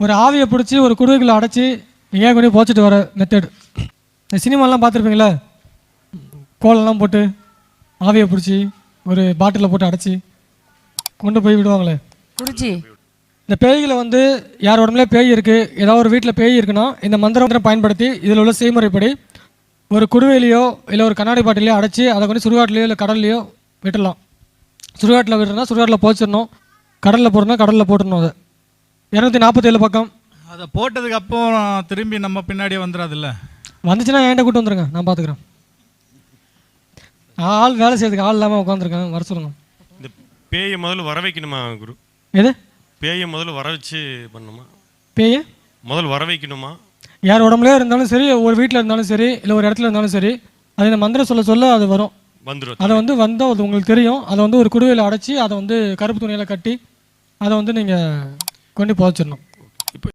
ஒரு ஆவியை பிடிச்சி ஒரு குடுவைக்குள்ளே அடைச்சி எங்கேயா கொண்டு போச்சுட்டு வர மெத்தடு. இந்த சினிமாலாம் பார்த்துருப்பீங்களா, கோலெல்லாம் போட்டு ஆவியை பிடிச்சி ஒரு பாட்டிலில் போட்டு அடைச்சி கொண்டு போய் விடுவாங்களே குடிச்சி. இந்த பேய்களை வந்து யார் உடம்புல பேய் இருக்குது, ஏதாவது ஒரு வீட்டில் பேய் இருக்குன்னா இந்த மந்திரம் பயன்படுத்தி இதில் உள்ள செய்முறைப்படி ஒரு குடுவையிலையோ இல்லை ஒரு கண்ணாடி பாட்டிலையோ அடைச்சி அதை கொண்டு சுடுகாட்டிலையோ இல்லை கடல்லையோ விட்டுடலாம். சுடுகாட்டில் விட்டுறனா சுடுகாட்டில் போச்சிடணும், கடலில் போடணும்னா கடலில் போட்டுடணும். அதை 247 பக்கம். அதை போட்டதுக்கு அப்புறம் திரும்பி நம்ம பின்னாடியே வந்துடாதுல்ல? வந்துச்சுன்னா என்கிட்ட கூட்டு வந்துருங்க, நான் பார்த்துக்குறேன். ஆள் வேலை செய்யறதுக்கு ஆள் இல்லாமல் உட்காந்துருக்கேன், வர சொல்லுங்க. இந்த பேயை முதல்ல வர வைக்கணுமா குரு? எது பேயை முதல்ல வர வச்சு பண்ணணுமா? பேயை முதல்ல வர வைக்கணுமா? யார் உடம்புலேயே இருந்தாலும் சரி, ஒரு வீட்டில் இருந்தாலும் சரி, இல்லை ஒரு இடத்துல இருந்தாலும் சரி, அது இந்த மந்திரம் சொல்ல சொல்ல அது வரும். வந்துடும். அதை வந்து வந்தால் அது உங்களுக்கு தெரியும். அதை வந்து ஒரு குடுவையில் அடைச்சி அதை வந்து கருப்பு துணியில் கட்டி அதை வந்து நீங்கள் கொண்டு புதைச்சிடணும்.